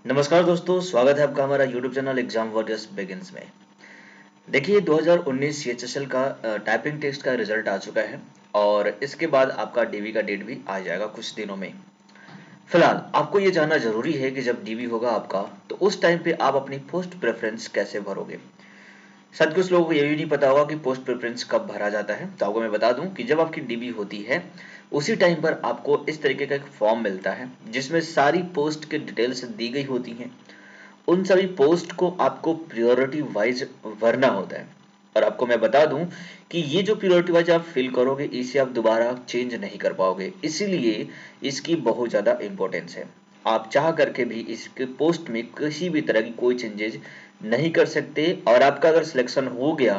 नमस्कार दोस्तों, स्वागत है आपका हमारा YouTube channel exam warriors begins में। देखिए 2019 सीएचएसएल का टाइपिंग टेस्ट का रिजल्ट आ चुका है और इसके बाद आपका डीवी का डेट भी आ जाएगा कुछ दिनों में। फिलहाल आपको ये जानना जरूरी है कि जब डीवी होगा आपका तो उस टाइम पे आप अपनी पोस्ट प्रेफरेंस कैसे भरोगे। शायद कुछ लोगों को ये भी नहीं पता होगा कि पोस्ट प्रेफरेंस कब भरा जाता है, तो आपको मैं बता दूं कि जब आपकी डीबी होती है उसी टाइम पर आपको इस तरीके का एक फॉर्म मिलता है जिसमें सारी पोस्ट की डिटेल्स दी गई होती हैं। उन सभी पोस्ट को आपको प्रायोरिटी वाइज भरना होता है और आपको मैं बता दूं कि ये जो प्रायोरिटी वाइज आप फिल करोगे इसे आप दोबारा चेंज नहीं कर पाओगे, इसीलिए इसकी बहुत ज़्यादा इंपॉर्टेंस है। आप चाह करके भी इसके पोस्ट में किसी भी तरह की कोई चेंजेज नहीं कर सकते और आपका अगर सिलेक्शन हो गया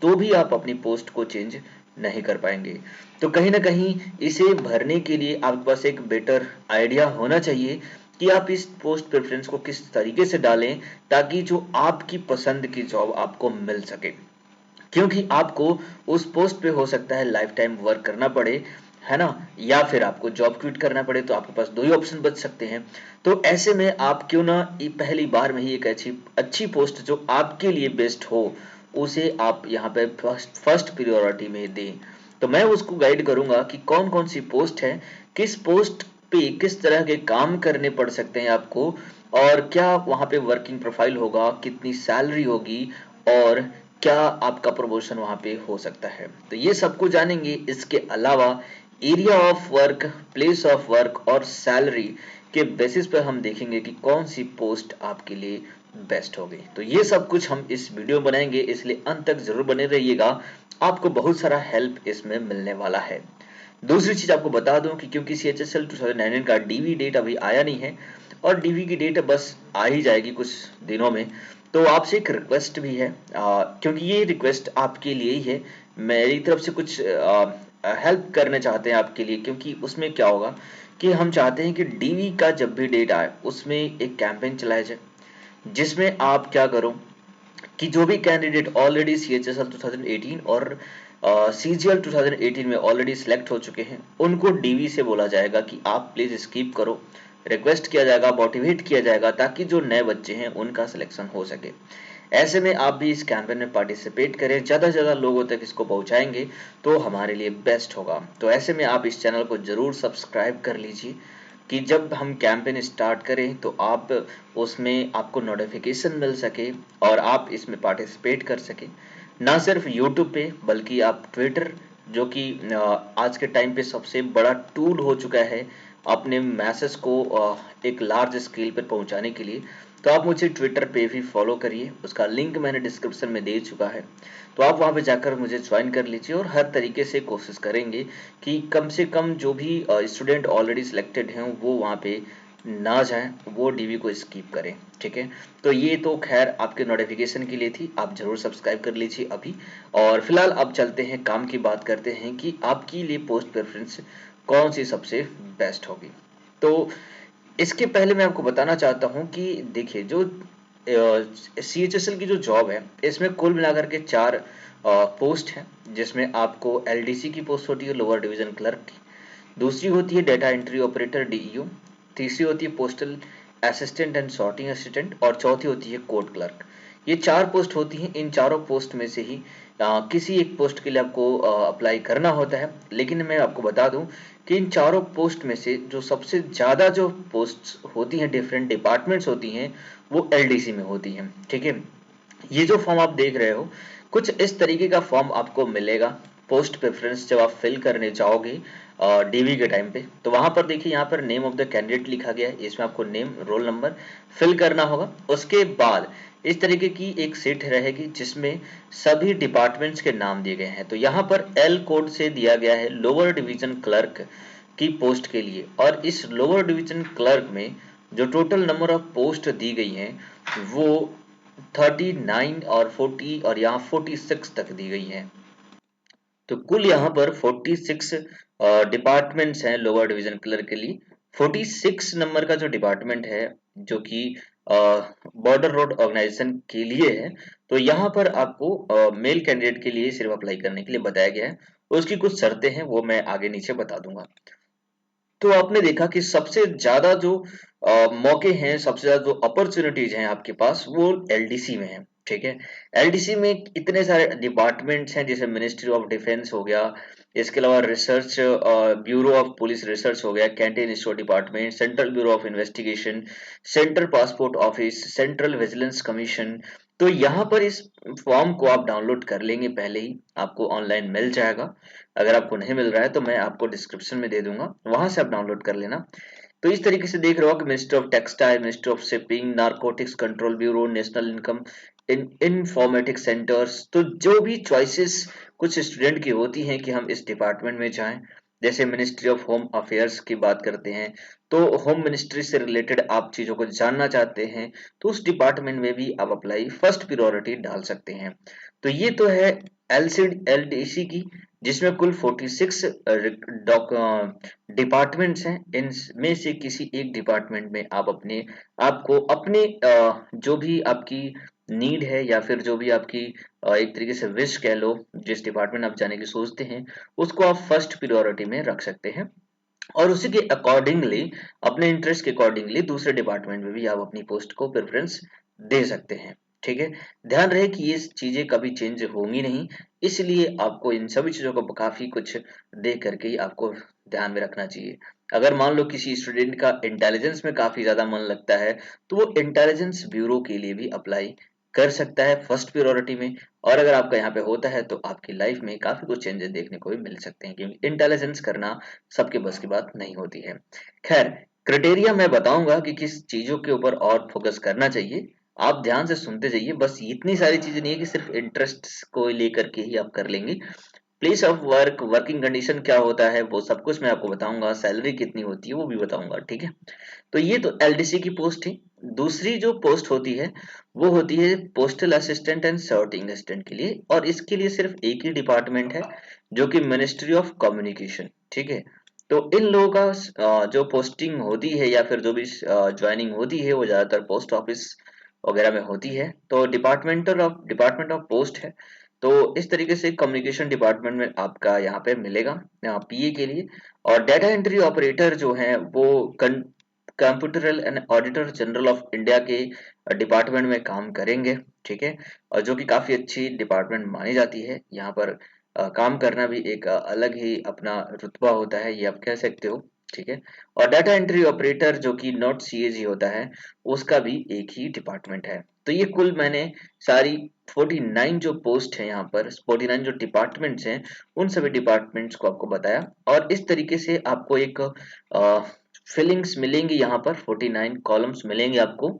तो भी आप अपनी पोस्ट को चेंज नहीं कर पाएंगे। तो कहीं ना कहीं इसे भरने के लिए आपके पास एक बेटर आइडिया होना चाहिए कि आप इस पोस्ट प्रेफरेंस को किस तरीके से डालें ताकि जो आपकी पसंद की जॉब आपको मिल सके, क्योंकि आपको उस पोस्ट पे हो सकता है लाइफ टाइम वर्क करना पड़े, है ना, या फिर आपको जॉब क्विट करना पड़े। तो आपके पास दो ही ऑप्शन बच सकते हैं। तो ऐसे में आप क्यों ना पहली बार में ही एक अच्छी अच्छी पोस्ट जो आपके लिए बेस्ट हो उसे आप यहाँ पे फर्स्ट प्रायोरिटी में दें। तो मैं उसको गाइड करूंगा कि कौन कौन सी पोस्ट है, किस पोस्ट पे किस तरह के काम करने पड़ सकते हैं आपको, और क्या वहां पे वर्किंग प्रोफाइल होगा, कितनी सैलरी होगी, और क्या आपका प्रमोशन वहां पे हो सकता है। तो ये सब कुछ जानेंगे। इसके अलावा area of work, place of work और सैलरी के बेसिस पर हम देखेंगे कि कौन सी पोस्ट आपके लिए बेस्ट होगी। तो ये सब कुछ हम इस वीडियो में बनाएंगे, इसलिए अंत तक जरूर बने रहिएगा, आपको बहुत सारा हेल्प इसमें मिलने वाला है। दूसरी चीज आपको बता दूं कि क्योंकि सीएचएसएल 2019 का डीवी डेट अभी आया नहीं है और डीवी की डेट बस आ ही जाएगी कुछ दिनों में, तो आपसे एक रिक्वेस्ट भी है, क्योंकि ये रिक्वेस्ट आपके लिए ही है, मेरी तरफ से कुछ हेल्प करने चाहते हैं आपके लिए। क्योंकि उसमें क्या होगा कि हम चाहते हैं कि डीवी का जब भी डेट आए उसमें एक कैंपेन चलाया जाए जिसमें आप क्या करो कि जो भी कैंडिडेट ऑलरेडी सीएचएसएल 2018 और सीजीएल 2018 में ऑलरेडी सिलेक्ट हो चुके हैं उनको डीवी से बोला जाएगा कि आप प्लीज स्किप करो, रिक्वेस्ट किया जाएगा, मोटिवेट किया जाएगा ताकि जो नए बच्चे हैं उनका सिलेक्शन हो सके। ऐसे में आप भी इस कैंपेन में पार्टिसिपेट करें, ज़्यादा से ज़्यादा लोगों तक इसको पहुंचाएंगे तो हमारे लिए बेस्ट होगा। तो ऐसे में आप इस चैनल को जरूर सब्सक्राइब कर लीजिए कि जब हम कैंपेन स्टार्ट करें तो आप उसमें आपको नोटिफिकेशन मिल सके और आप इसमें पार्टिसिपेट कर सके। ना सिर्फ यूट्यूब पे बल्कि आप ट्विटर, जो कि आज के टाइम पे सबसे बड़ा टूल हो चुका है अपने मैसेज को एक लार्ज स्केल पर पहुंचाने के लिए, तो आप मुझे ट्विटर पे भी फॉलो करिए, उसका लिंक मैंने डिस्क्रिप्शन में दे चुका है। तो आप वहां पे जाकर मुझे ज्वाइन कर लीजिए और हर तरीके से कोशिश करेंगे कि कम से कम जो भी स्टूडेंट ऑलरेडी सिलेक्टेड हैं वो वहाँ पे ना जाएं, वो डीवी को स्किप करें। ठीक है, तो ये तो खैर आपके नोटिफिकेशन के लिए थी, आप जरूर सब्सक्राइब कर लीजिए अभी। और फिलहाल अब चलते हैं काम की बात करते हैं कि आपके लिए पोस्ट प्रेफरेंस कौन सी सबसे बेस्ट होगी। तो इसके पहले मैं आपको बताना चाहता हूं कि देखिए जो सीएचएसएल की जो जॉब है इसमें कुल मिलाकर के 4 पोस्ट हैं, जिसमें आपको एलडीसी की पोस्ट होती है, लोअर डिवीजन क्लर्क की, दूसरी होती है डेटा एंट्री ऑपरेटर डीईओ, तीसरी होती है postal assistant and sorting assistant और चौथी होती है कोर्ट क्लर्क। ये 4 पोस्ट होती हैं। इन चारों पोस्ट में से ही किसी एक पोस्ट के लिए आपको अप्लाई करना होता है। लेकिन मैं आपको बता दूं कि इन चारों पोस्ट में से जो सबसे ज्यादा जो पोस्ट होती हैं डिफरेंट डिपार्टमेंट्स होती हैं वो एलडीसी में होती हैं। ठीक है, ये जो फॉर्म आप देख रहे हो कुछ इस तरीके का फॉर्म आपको मिलेगा पोस्ट प्रेफरेंस जब आप फिल करने जाओगे डीवी के टाइम पे। तो वहां पर देखिए यहाँ पर नेम ऑफ द कैंडिडेट लिखा गया है, इसमें आपको नेम रोल नंबर फिल करना होगा। उसके बाद इस तरीके की एक सीट रहेगी जिसमें सभी डिपार्टमेंट्स के नाम दिए गए हैं। तो यहाँ पर एल कोड से दिया गया है लोअर डिवीजन क्लर्क की पोस्ट के लिए, और इस लोअर डिवीजन क्लर्क में जो टोटल नंबर ऑफ पोस्ट दी गई हैं वो 39 और 40 और यहाँ 46 तक दी गई हैं। तो कुल यहाँ पर 46 डिपार्टमेंट्स हैं लोअर डिवीजन क्लर्क के लिए। 46 नंबर का जो डिपार्टमेंट है जो कि बॉर्डर रोड ऑर्गेनाइजेशन के लिए है, तो यहाँ पर आपको मेल कैंडिडेट के लिए सिर्फ अप्लाई करने के लिए बताया गया है। उसकी कुछ शर्तें हैं वो मैं आगे नीचे बता दूंगा। तो आपने देखा कि सबसे ज्यादा जो मौके हैं, सबसे ज्यादा जो अपॉर्चुनिटीज हैं आपके पास, वो एलडीसी में है। ठीक है, एलडीसी में इतने सारे डिपार्टमेंट्स हैं, जैसे मिनिस्ट्री ऑफ डिफेंस हो गया, इसके अलावा research bureau of police research हो गया, canteen store department, central bureau of investigation, central passport office, central vigilance commission. तो यहाँ पर इस फॉर्म को आप डाउनलोड कर लेंगे, पहले ही आपको ऑनलाइन मिल जाएगा। अगर आपको नहीं मिल रहा है तो मैं आपको डिस्क्रिप्शन में दे दूंगा, वहां से आप डाउनलोड कर लेना। तो इस तरीके से देख रहे हो कि ministry of textile, ministry of shipping, narcotics control bureau, national income informatic centres. तो जो भी चॉइसेस कुछ स्टूडेंट की होती हैं कि हम इस डिपार्टमेंट में जाएं, जैसे मिनिस्ट्री ऑफ होम अफेयर्स की बात करते हैं, तो होम मिनिस्ट्री से रिलेटेड आप चीजों को जानना चाहते हैं, तो उस डिपार्टमेंट में भी आप अप्लाई फर्स्ट प्रियोरिटी डाल सकते हैं। तो ये तो है एलसीडी एलडीसी की, जिसमें कुल 46 डिपार्टमेंट्स हैं। इनमें से किसी एक डिपार्टमेंट में आप अपने आपको अपने जो भी आपकी नीड है, या फिर जो भी आपकी एक तरीके से विश कह लो, जिस डिपार्टमेंट आप जाने की सोचते हैं, उसको आप फर्स्ट प्रियोरिटी में रख सकते हैं। और उसी के अकॉर्डिंगली, अपने इंटरेस्ट के अकॉर्डिंगली दूसरे डिपार्टमेंट में भी आप अपनी पोस्ट को प्रेफरेंस दे सकते हैं। ठीक है, ध्यान रहे कि ये चीजें कभी चेंज होंगी नहीं, इसलिए आपको इन सभी चीजों को काफी कुछ देख करके ही आपको ध्यान में रखना चाहिए। अगर मान लो किसी स्टूडेंट का इंटेलिजेंस में काफी ज्यादा मन लगता है, तो वो इंटेलिजेंस ब्यूरो के लिए भी अप्लाई कर सकता है फर्स्ट प्रियोरिटी में। और अगर आपका यहाँ पे होता है तो आपकी लाइफ में काफी कुछ चेंजेस देखने को भी मिल सकते हैं, क्योंकि इंटेलिजेंस करना सबके बस की बात नहीं होती है। खैर, क्राइटेरिया मैं बताऊंगा कि किस चीजों के ऊपर और फोकस करना चाहिए, आप ध्यान से सुनते जाइए। बस इतनी सारी चीजें नहीं है कि सिर्फ इंटरेस्ट को लेकर के ही आप कर लेंगे। Place of work, working condition क्या होता है, वो सब कुछ मैं आपको बताऊंगा, सैलरी कितनी होती है वो भी बताऊंगा। ठीक है, तो ये तो एलडीसी की पोस्ट थी। दूसरी जो पोस्ट होती है वो होती है postal assistant and sorting assistant के लिए, और इसके लिए सिर्फ एक ही डिपार्टमेंट है, जो कि मिनिस्ट्री ऑफ कम्युनिकेशन। ठीक है, तो इन लोगों का जो पोस्टिंग होती है, या फिर जो भी ज्वाइनिंग होती है, वो ज्यादातर पोस्ट ऑफिस वगैरह में होती है। तो डिपार्टमेंट ऑफ पोस्ट है। तो इस तरीके से कम्युनिकेशन डिपार्टमेंट में आपका यहाँ पे मिलेगा पीए के लिए। और डाटा एंट्री ऑपरेटर जो है वो comptroller and auditor general of India के डिपार्टमेंट में काम करेंगे। ठीक है, और जो कि काफी अच्छी डिपार्टमेंट मानी जाती है। यहाँ पर काम करना भी एक अलग ही अपना रुतबा होता है, ये आप कह सकते हो। ठीक है, और डाटा एंट्री ऑपरेटर जो कि नॉट सीएजी होता है, उसका भी एक ही डिपार्टमेंट है। तो ये कुल मैंने सारी 49 जो पोस्ट है, यहाँ पर 49 जो डिपार्टमेंट्स हैं, उन सभी डिपार्टमेंट्स को आपको बताया। और इस तरीके से आपको एक फिलिंग्स मिलेंगी, यहाँ पर 49 कॉलम्स मिलेंगे आपको।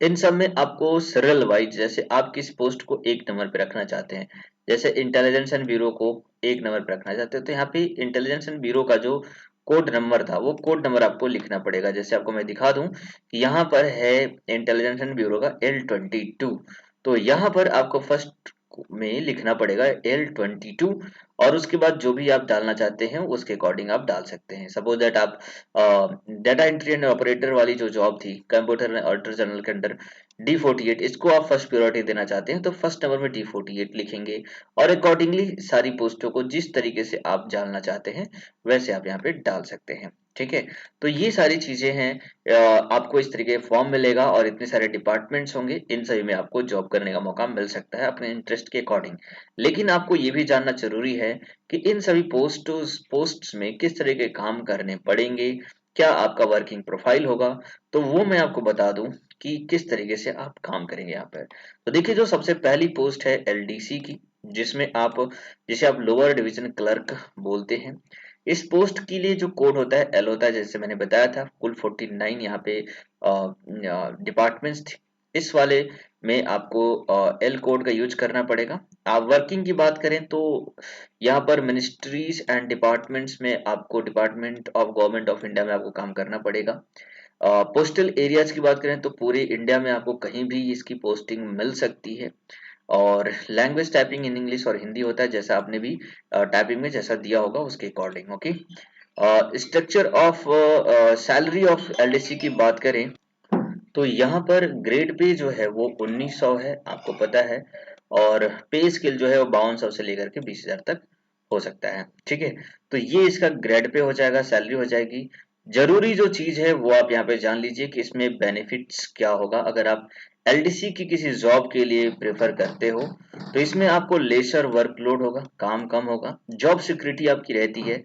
इन सब में आपको सीरियल वाइज, जैसे आप किस पोस्ट को एक नंबर पे रखना चाहते हैं, जैसे इंटेलिजेंस एंड ब्यूरो को एक नंबर पे रखना चाहते हैं, तो यहाँ पे इंटेलिजेंस एंड ब्यूरो का जो कोड नंबर था, वो कोड नंबर आपको लिखना पड़ेगा। जैसे आपको मैं दिखा दूं कि यहाँ पर है इंटेलिजेंस एंड ब्यूरो का L22, तो यहाँ पर आपको फर्स्ट में लिखना पड़ेगा L22। और उसके बाद जो भी आप डालना चाहते हैं उसके अकॉर्डिंग आप डाल सकते हैं। सपोज दैट आप डाटा एंट्री एंड ऑपरेटर वाली जो जॉब थी कंप्यूटर एंड ऑडिटर जनरल के अंडर D48, इसको आप फर्स्ट प्रायोरिटी देना चाहते हैं, तो फर्स्ट नंबर में D48 लिखेंगे। और अकॉर्डिंगली सारी पोस्टों को जिस तरीके से आप डालना चाहते हैं वैसे आप यहाँ पे डाल सकते हैं। ठीक है, तो ये सारी चीजें हैं। आपको इस तरीके फॉर्म मिलेगा और इतने सारे डिपार्टमेंट्स होंगे, इन सभी में आपको जॉब करने का मौका मिल सकता है अपने इंटरेस्ट के अकॉर्डिंग। लेकिन आपको ये भी जानना जरूरी है कि इन सभी पोस्ट्स में किस तरह के काम करने पड़ेंगे, क्या आपका वर्किंग प्रोफाइल होगा। तो वो मैं आपको बता दूं कि किस तरीके से आप काम करेंगे यहाँ पर। तो देखिए, जो सबसे पहली पोस्ट है एलडीसी की, जिसमें आप जिसे आप लोअर डिवीजन क्लर्क बोलते हैं। इस पोस्ट के लिए जो कोड होता है एल होता है, जैसे मैंने बताया था। कुल 49 यहाँ पे डिपार्टमेंट्स थे। इस वाले में आपको एल कोड का यूज करना पड़ेगा। आप वर्किंग की बात करें तो यहाँ पर मिनिस्ट्रीज एंड डिपार्टमेंट्स में आपको department of government of India में आपको काम करना पड़ेगा। पोस्टल एरियाज की बात करें तो पूरे इंडिया में आपको कहीं भी इसकी पोस्टिंग मिल सकती है। और लैंग्वेज टाइपिंग इन इंग्लिश और हिंदी होता है, जैसा आपने भी टाइपिंग में जैसा दिया होगा उसके according. Okay, structure of salary of LDC की बात करें तो यहाँ पर ग्रेड पे जो है वो 1900 है, आपको पता है। और पे स्केल जो है वो 5200 से लेकर के 20,000 तक हो सकता है। ठीक है, तो ये इसका ग्रेड पे हो जाएगा, सैलरी हो जाएगी। जरूरी जो चीज है वो आप यहाँ पे जान लीजिए कि इसमें बेनिफिट्स क्या होगा। अगर आप एलडीसी की किसी जॉब के लिए प्रेफर करते हो तो इसमें आपको लेसर वर्कलोड होगा, काम कम होगा, जॉब सिक्योरिटी आपकी रहती है,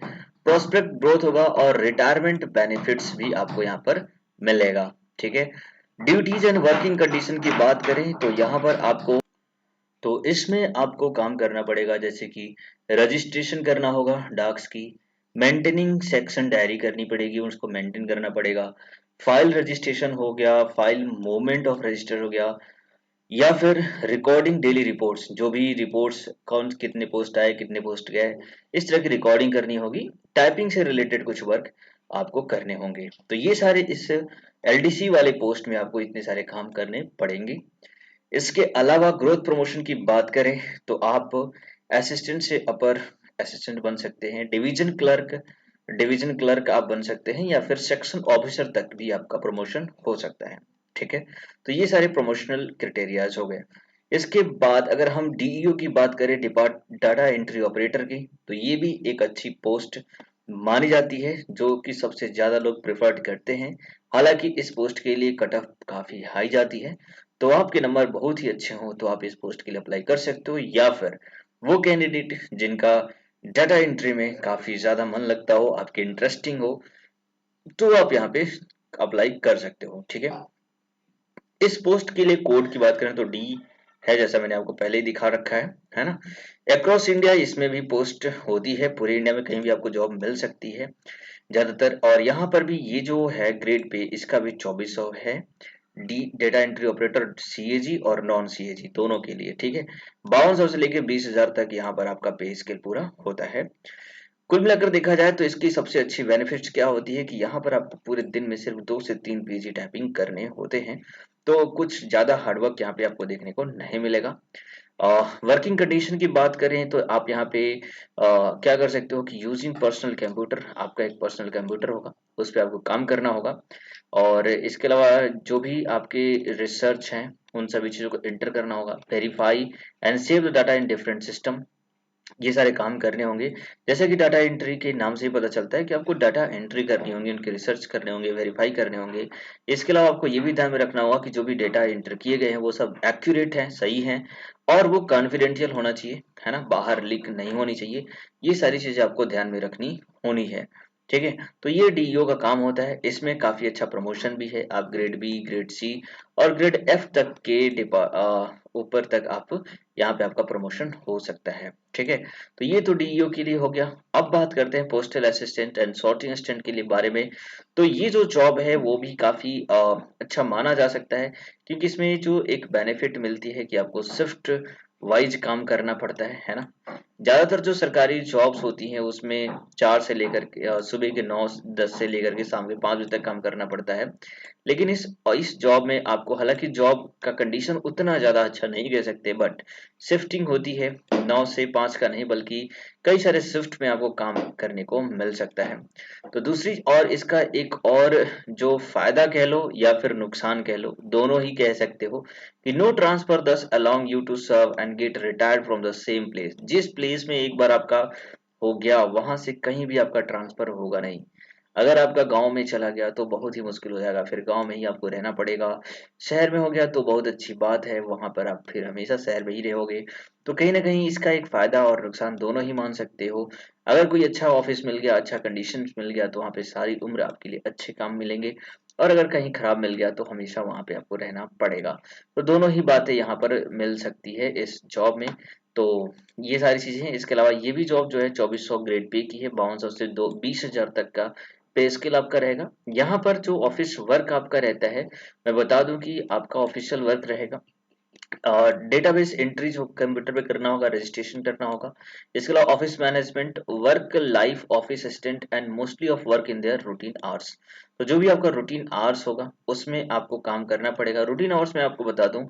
प्रोस्पेक्ट ग्रोथ होगा और रिटायरमेंट बेनिफिट्स भी आपको यहाँ पर मिलेगा। ठीक है, ड्यूटीज एंड वर्किंग कंडीशन की बात करें तो यहाँ पर आपको, तो इसमें आपको काम करना पड़ेगा, जैसे कि रजिस्ट्रेशन करना होगा डाक्स की, मेंटेनिंग सेक्शन डायरी करनी पड़ेगी, उसको मेंटेन करना पड़ेगा, फाइल रजिस्ट्रेशन हो गया, फाइल मूवमेंट ऑफ रजिस्टर हो गया, या फिर रिकॉर्डिंग डेली रिपोर्ट्स, जो भी रिपोर्ट्स कौन कितने पोस्ट आए कितने पोस्ट गए, इस तरह की रिकॉर्डिंग करनी होगी, टाइपिंग से रिलेटेड कुछ वर्क आपको करने होंगे। तो ये सारे इस एलडीसी वाले पोस्ट में आपको इतने सारे काम करने पड़ेंगे। इसके अलावा ग्रोथ प्रमोशन की बात करें तो आप असिस्टेंट से अपर असिस्टेंट बन सकते हैं, डिवीजन क्लर्क आप बन सकते हैं, या फिर सेक्शन ऑफिसर तक भी आपका प्रमोशन हो सकता है। ठीक है, तो ये सारे प्रमोशनल क्राइटेरियाज हो गए। इसके बाद अगर हम डीईओ की बात करें, डाटा एंट्री ऑपरेटर की, तो ये भी एक अच्छी पोस्ट मानी जाती है, जो कि सबसे ज्यादा लोग प्रेफर्ड करते हैं। हालांकि इस पोस्ट के लिए कट ऑफ काफी हाई जाती है, तो आपके नंबर बहुत ही अच्छे हो तो आप इस पोस्ट के लिए अप्लाई कर सकते हो, या फिर वो कैंडिडेट जिनका डाटा एंट्री में काफी ज्यादा मन लगता हो, आपके इंटरेस्टिंग हो, तो आप यहाँ पे अप्लाई कर सकते हो। ठीक है, इस पोस्ट के लिए कोड की बात करें तो डी है, जैसा मैंने आपको पहले ही दिखा रखा है ना। अक्रॉस इंडिया इसमें भी पोस्ट होती है, पूरे इंडिया में कहीं भी आपको जॉब मिल सकती है ज्यादातर। और यहाँ पर भी ये जो है ग्रेड पे, इसका भी 2400 है, D data entry operator CAG और नॉन सीएजी दोनों के लिए। ठीक है, 5200 से लेके 20,000 तक यहाँ पर आपका पे स्केल पूरा होता है। कुल मिलाकर देखा जाए तो इसकी सबसे अच्छी बेनिफिट्स क्या होती है कि यहाँ पर आपको पूरे दिन में सिर्फ 2 से 3 पेज ही टाइपिंग करने होते हैं, तो कुछ ज्यादा हार्डवर्क यहाँ पे आपको देखने को नहीं मिलेगा। वर्किंग कंडीशन की बात करें तो आप यहाँ पे क्या कर सकते हो कि यूजिंग पर्सनल कंप्यूटर, आपका एक पर्सनल कंप्यूटर होगा, उस पर आपको काम करना होगा। और इसके अलावा जो भी आपके रिसर्च हैं उन सभी चीजों को एंटर करना होगा, verify and save the data in different system, ये सारे काम करने होंगे। जैसे कि डाटा एंट्री के नाम से ही पता चलता है कि आपको डाटा एंट्री करनी होंगी, उनके रिसर्च करने होंगे, वेरीफाई करने होंगे। इसके अलावा आपको ये भी ध्यान में रखना होगा कि जो भी डेटा एंटर किए गए हैं वो सब एक्यूरेट हैं, सही हैं, और वो कॉन्फिडेंशियल होना चाहिए, है ना, बाहर लीक नहीं होनी चाहिए। ये सारी चीजें आपको ध्यान में रखनी होनी है। ठीक है, तो ये डीईओ का काम होता है। इसमें काफी अच्छा प्रमोशन भी है, आप ग्रेड बी, ग्रेड सी और ग्रेड एफ तक के ऊपर तक आप यहाँ पे आपका प्रमोशन हो सकता है। ठीक है, तो ये तो डीईओ के लिए हो गया। अब बात करते हैं postal assistant and sorting assistant के लिए बारे में। तो ये जो जॉब है वो भी काफी अच्छा माना जा सकता है, क्योंकि इसमें जो एक बेनिफिट मिलती है कि आपको शिफ्ट वाइज काम करना पड़ता है ना। ज्यादातर जो सरकारी जॉब्स होती हैं उसमें 4 से लेकर के सुबह के 9-10 से लेकर के शाम के 5 बजे तक काम करना पड़ता है। लेकिन इस जॉब में आपको, हालांकि जॉब का कंडीशन उतना ज्यादा अच्छा नहीं कह सकते, बट शिफ्टिंग होती है, 9 से 5 का नहीं बल्कि कई सारे शिफ्ट में आपको काम करने को मिल सकता है। तो दूसरी और इसका एक और जो फायदा कह लो या फिर नुकसान कह लो, दोनों ही कह सकते हो, कि no transfer this allowing you to serve and get retired from the same place. जिस प्लेस में एक बार आपका हो गया वहां से कहीं भी आपका ट्रांसफर होगा नहीं। अगर आपका गांव में चला गया तो बहुत ही मुश्किल हो जाएगा, फिर गांव में ही आपको रहना पड़ेगा। शहर में हो गया तो बहुत अच्छी बात है, वहां पर आप फिर हमेशा शहर में ही रहोगे। तो कहीं ना कहीं इसका एक फायदा और नुकसान दोनों ही मान सकते हो। अगर कोई अच्छा ऑफिस मिल गया, अच्छा कंडीशन मिल गया, तो वहाँ पे सारी उम्र आपके लिए अच्छे काम मिलेंगे, और अगर कहीं खराब मिल गया तो हमेशा वहां पे आपको रहना पड़ेगा। तो दोनों ही बातें यहाँ पर मिल सकती है इस जॉब में। तो ये सारी चीजें हैं। इसके अलावा ये भी जॉब जो है 2400 ग्रेड पे की है, 5200 से 20,000 तक का पे स्केल आपका रहेगा। यहाँ पर जो ऑफिस वर्क आपका रहता है, मैं बता दूं कि आपका ऑफिशियल वर्क रहेगा, डेटाबेस एंट्री जो कंप्यूटर पे करना होगा, रजिस्ट्रेशन करना होगा। इसके अलावा office management, work life office assistant and mostly of work in their routine hours. तो जो भी आपका रूटीन आवर्स होगा उसमें आपको काम करना पड़ेगा। रूटीन आवर्स में आपको बता दूं,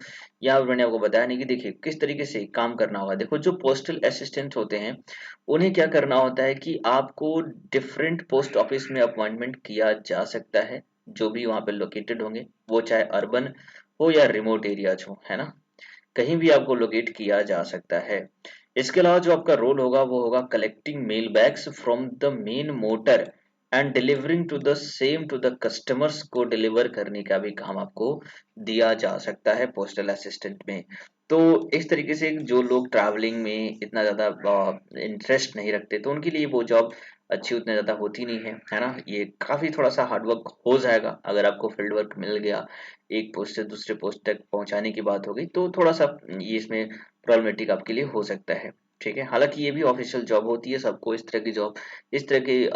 यहाँ पर मैंने आपको बताया नहीं कि देखिए किस तरीके से काम करना होगा। देखो, जो पोस्टल असिस्टेंट होते हैं उन्हें क्या करना होता है कि आपको डिफरेंट पोस्ट ऑफिस में अपॉइंटमेंट किया जा सकता है, जो भी वहां पे लोकेटेड होंगे, वो चाहे अर्बन हो या रिमोट एरियाज हो, है ना, कहीं भी आपको लोकेट किया जा सकता है। इसके अलावा जो आपका रोल होगा वो होगा collecting mail bags from the main motor and delivering to the same to the customers को डिलीवर करने का भी काम आपको दिया जा सकता है पोस्टल असिस्टेंट में। तो इस तरीके से जो लोग ट्रैवलिंग में इतना ज़्यादा इंटरेस्ट नहीं रखते तो उनके लिए वो जॉब अच्छी उतने ज़्यादा होती नहीं है ना। ये काफ़ी थोड़ा सा हार्डवर्क हो जाएगा अगर आपको फील्ड वर्क मिल गया, एक पोस्ट से दूसरे पोस्ट तक पहुंचाने की बात हो गई तो थोड़ा सा ये इसमें प्रॉब्लमेटिक आपके लिए हो सकता है। ठीक है, हालांकि ये भी ऑफिशियल जॉब होती है, सबको इस तरह की जॉब इस तरह के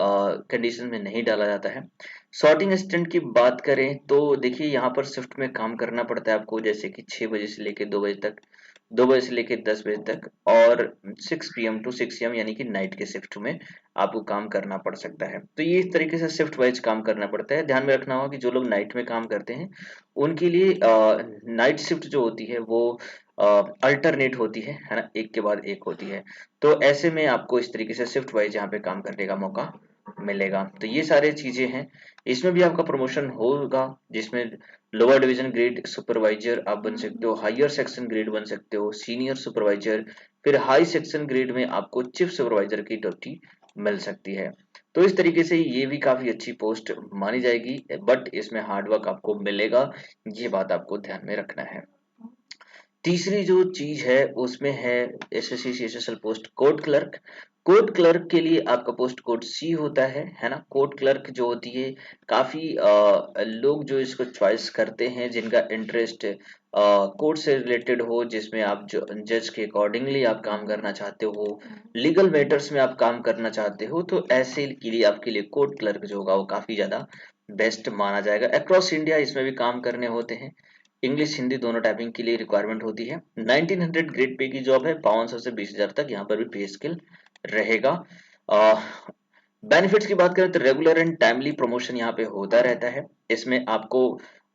कंडीशन में नहीं डाला जाता है। सॉर्टिंग असिस्टेंट की बात करें तो देखिए यहाँ पर शिफ्ट में काम करना पड़ता है आपको, जैसे कि 6 बजे से लेकर 2 बजे तक, 2 बजे से लेकर 10 बजे तक, और 6 PM टू 6 AM यानी कि नाइट के शिफ्ट में आपको काम करना पड़ सकता है। तो ये इस तरीके से शिफ्ट वाइज काम करना पड़ता है। ध्यान में रखना होगा कि जो लोग नाइट में काम करते हैं उनके लिए नाइट शिफ्ट जो होती है वो अल्टरनेट होती है ना, एक के बाद एक होती है। तो ऐसे में आपको इस तरीके से शिफ्ट वाइज यहाँ पे काम करने का मौका मिलेगा। तो ये सारे चीजें हैं, इसमें भी आपका प्रमोशन होगा जिसमें लोअर डिवीजन ग्रेड सुपरवाइजर आप बन सकते हो, हायर सेक्शन ग्रेड बन सकते हो, सीनियर सुपरवाइजर, फिर हाई सेक्शन ग्रेड में आपको चीफ सुपरवाइजर की ड्यूटी मिल सकती है। तो इस तरीके से ये भी काफी अच्छी पोस्ट मानी जाएगी, बट इसमें हार्डवर्क आपको मिलेगा, ये बात आपको ध्यान में रखना है। तीसरी जो चीज है उसमें है SSC CHSL post code clerk. Code clerk के लिए आपका पोस्ट कोड सी होता है ना। कोड क्लर्क जो होती है काफी लोग जो इसको चॉइस करते हैं जिनका इंटरेस्ट कोर्ट से रिलेटेड हो, जिसमें आप जो जज के अकॉर्डिंगली आप काम करना चाहते हो, लीगल मैटर्स में आप काम करना चाहते हो, तो ऐसे के लिए आपके लिए कोड क्लर्क जो होगा वो काफी ज्यादा बेस्ट माना जाएगा। अक्रॉस इंडिया इसमें भी काम करने होते हैं, इंग्लिश हिंदी दोनों टाइपिंग के लिए रिक्वायरमेंट होती है। 1900 ग्रेड पे की जॉब है, 500 से 20,000 तक यहाँ पर भी पे स्केल रहेगा। बेनिफिट्स की बात करें तो रेगुलर एंड टाइमली प्रमोशन यहाँ पे होता रहता है। इसमें आपको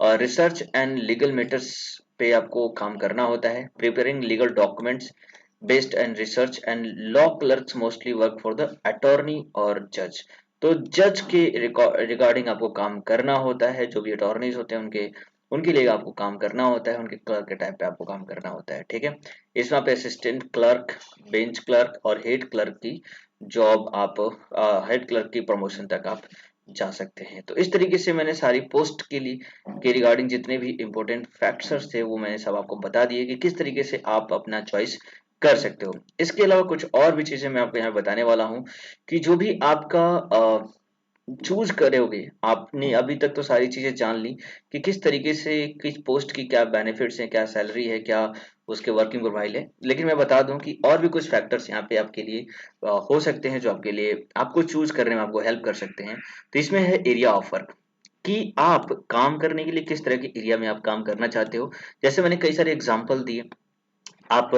रिसर्च एंड लीगल मैटर्स पे आपको काम करना होता है, preparing legal documents based and research and law clerks mostly work for the attorney और जज। तो जज के रिगार्डिंग आपको काम करना होता है, जो भी अटॉर्नीज होते हैं उनके लिए आपको काम करना होता है, उनके क्लर्क के टाइप पे आपको काम करना होता है। ठीक है, इसमें आप असिस्टेंट क्लर्क, बेंच क्लर्क और हेड क्लर्क की जॉब आप हेड क्लर्क की प्रमोशन तक आप जा सकते हैं। तो इस तरीके से मैंने सारी पोस्ट के लिए के रिगार्डिंग जितने भी इंपॉर्टेंट फैक्टर्स थे वो मैंने सब आपको बता दिए कि किस तरीके से आप अपना चॉइस कर सकते हो। इसके अलावा कुछ और भी चीजें मैं आपको यहाँ बताने वाला हूँ कि जो भी आपका चूज करोगे, आपने अभी तक तो सारी चीजें जान ली कि किस तरीके से किस पोस्ट की क्या बेनिफिट्स हैं, क्या सैलरी है, क्या उसके वर्किंग प्रोफाइल है, लेकिन मैं बता दूं कि और भी कुछ फैक्टर्स यहाँ पे आपके लिए हो सकते हैं जो आपके लिए आपको चूज करने में आपको हेल्प कर सकते हैं। तो इसमें है एरिया ऑफ वर्क, कि आप काम करने के लिए किस तरह के एरिया में आप काम करना चाहते हो। जैसे मैंने कई सारे एग्जाम्पल दिए, आप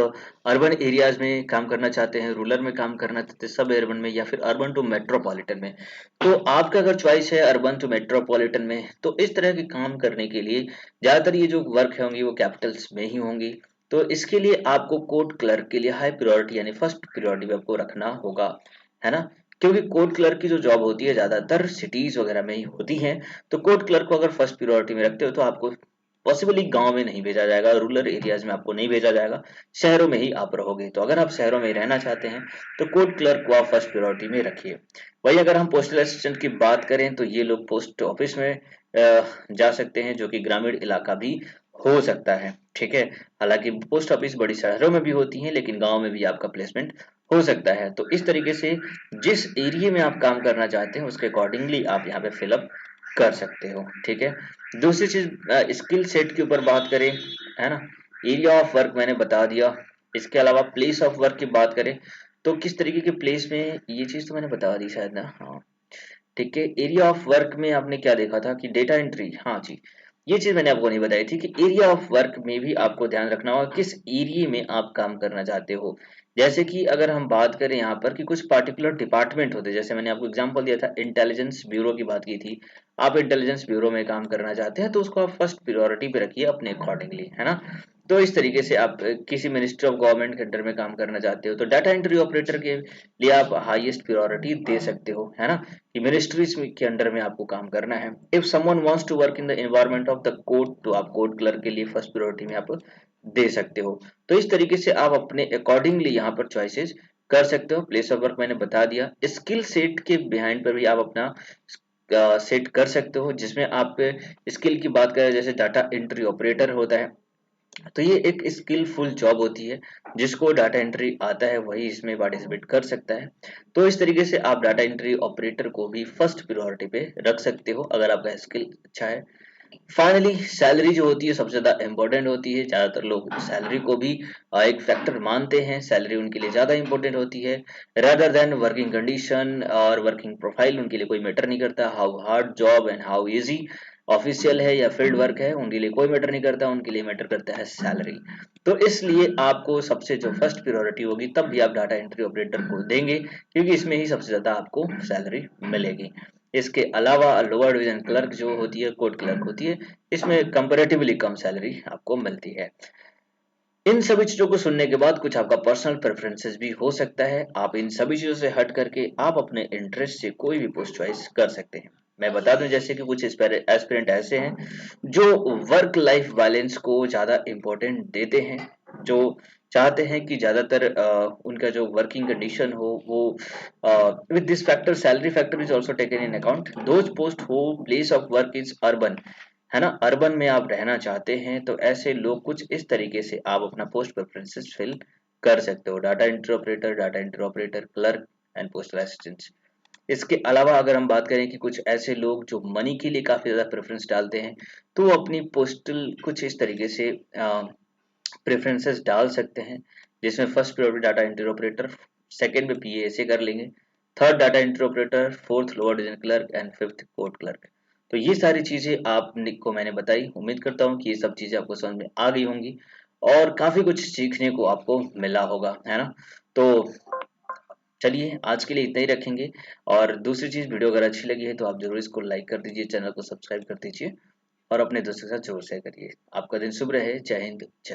अर्बन एरियाज में काम करना चाहते हैं, रूरल में काम करना चाहते हैं, सब अर्बन में, या फिर अर्बन टू मेट्रोपॉलिटन में। तो आपका अगर चॉइस है अर्बन टू मेट्रोपॉलिटन में, तो इस तरह के काम करने के लिए ज्यादातर ये जो वर्क होंगी वो कैपिटल्स में ही होंगी। तो इसके लिए आपको कोर्ट क्लर्क के लिए हाई प्रायोरिटी यानी फर्स्ट प्रायोरिटी आपको रखना होगा, है ना। क्योंकि कोर्ट क्लर्क की जो जॉब होती है ज्यादातर सिटीज वगैरह में ही होती है। तो कोर्ट क्लर्क को अगर फर्स्ट प्रायोरिटी में रखते हो तो आपको पॉसिबली गांव में नहीं भेजा जाएगा, रूरल एरियाज में आपको नहीं भेजा जाएगा, शहरों में ही आप रहोगे। तो अगर आप शहरों में रहना चाहते हैं तो कोर्ट क्लर्क को आप फर्स्ट प्रायोरिटी में रखिए। वही अगर हम पोस्टल असिस्टेंट की बात करें तो ये लोग पोस्ट ऑफिस में जा सकते हैं, जो कि ग्रामीण इलाका भी हो सकता है। ठीक है, हालांकि पोस्ट ऑफिस बड़ी शहरों में भी होती है लेकिन गांव में भी आपका प्लेसमेंट हो सकता है। तो इस तरीके से जिस एरिया में आप काम करना चाहते हैं उसके अकॉर्डिंगली आप यहाँ पे फिलअप कर सकते हो। ठीक है, दूसरी चीज स्किल सेट के ऊपर बात करें, है ना, एरिया ऑफ वर्क मैंने बता दिया। इसके अलावा प्लेस ऑफ वर्क की बात करें तो किस तरीके के प्लेस में, ये चीज तो मैंने बता दी शायद ना, हाँ ठीक है। एरिया ऑफ वर्क में आपने क्या देखा था कि डेटा एंट्री, हाँ जी, ये चीज मैंने आपको नहीं बताई थी कि एरिया ऑफ वर्क में भी आपको ध्यान रखना होगा किस एरिया में आप काम करना चाहते हो। जैसे कि अगर हम बात करें यहाँ पर कि कुछ पार्टिकुलर डिपार्टमेंट होते हैं, जैसे मैंने आपको एग्जांपल दिया था इंटेलिजेंस ब्यूरो की बात की थी, आप इंटेलिजेंस ब्यूरो में काम करना चाहते हैं तो उसको आप फर्स्ट प्रायोरिटी पे रखिए अपने अकॉर्डिंगली, है ना। तो इस तरीके से आप किसी मिनिस्ट्री ऑफ गवर्नमेंट के अंडर में काम करना चाहते हो तो डाटा एंट्री ऑपरेटर के लिए आप हाईएस्ट प्रायोरिटी दे सकते हो, है ना, कि मिनिस्ट्रीज के अंडर में आपको काम करना है। If someone wants to work in the environment of the court तो आप कोर्ट क्लर्क के लिए फर्स्ट प्रायोरिटी में आप दे सकते हो। तो इस तरीके से आप अपने अकॉर्डिंगली यहाँ पर चॉइसेस कर सकते हो। प्लेस ऑफ वर्क मैंने बता दिया। स्किल सेट के बिहाइंड पर भी आप अपना सेट कर सकते हो, जिसमें आप स्किल की बात करें, जैसे डाटा एंट्री ऑपरेटर होता है, तो ये एक स्किलफुल जॉब होती है। जिसको डाटा एंट्री आता है वही इसमें पार्टिसिपेट कर सकता है। तो इस तरीके से आप डाटा एंट्री ऑपरेटर को भी फर्स्ट प्रायोरिटी पे रख सकते हो अगर आपका स्किल अच्छा है। फाइनली सैलरी जो होती है सबसे ज्यादा इंपॉर्टेंट होती है। ज्यादातर लोग सैलरी को भी एक फैक्टर मानते हैं। सैलरी उनके लिए ज्यादा इंपॉर्टेंट होती है रादर देन वर्किंग कंडीशन और वर्किंग प्रोफाइल। उनके लिए कोई मैटर नहीं करता। How hard job and how easy official है या फील्ड वर्क है, उनके लिए कोई मैटर नहीं करता। उनके लिए मैटर करता है सैलरी। तो इसलिए आपको सबसे जो फर्स्ट प्रायोरिटी होगी तब भी आप डाटा एंट्री ऑपरेटर को देंगे, क्योंकि इसमें ही सबसे ज्यादा आपको सैलरी मिलेगी। इसके अलावा लोअर डिवीजन क्लर्क जो होती है, कोड क्लर्क होती है, इसमें कंपैरेटिवली कम सैलरी आपको मिलती है। इन सभी चीजों को सुनने के बाद कुछ आपका पर्सनल प्रेफरेंसेस भी हो सकता है। आप इन सभी चीजों से हट करके आप अपने इंटरेस्ट से कोई भी पोस्ट चॉइस कर सकते हैं। मैं बता दूं जैसे कि कुछ एस्पिरेंट ऐसे हैं जो वर्क लाइफ बैलेंस को ज्यादा इंपॉर्टेंट देते हैं, जो चाहते हैं कि ज्यादातर उनका जो वर्किंग कंडीशन हो वो with this factor salary factor is also taken in account. Those post who place of work is urban, है ना, अर्बन में आप रहना चाहते हैं, तो ऐसे लोग कुछ इस तरीके से आप अपना पोस्ट प्रेफरेंसेस फिल कर सकते हो। Data entry operator, clerk and postal assistant. इसके अलावा अगर हम बात करें कि कुछ ऐसे लोग जो मनी के लिए काफी ज्यादा प्रेफरेंस डालते हैं, तो वो अपनी पोस्टल कुछ इस तरीके से प्रेफरेंसेस डाल सकते हैं, जिसमें first priority data entry operator, second में पीए ऐसे कर लेंगे, third data entry operator, fourth lower division clerk and fifth code clerk. तो ये सारी चीजें आपको मैंने बताई। उम्मीद करता हूँ कि ये सब चीजें आपको समझ में आ गई होंगी और काफी कुछ सीखने को आपको मिला होगा, है ना। तो चलिए आज के लिए इतना ही रखेंगे। और दूसरी चीज, वीडियो अगर अच्छी लगी है तो आप जरूर इसको लाइक कर दीजिए, चैनल को सब्सक्राइब कर दीजिए और अपने दोस्तों के साथ जरूर शेयर करिए। आपका दिन शुभ रहे। जय हिंद, जय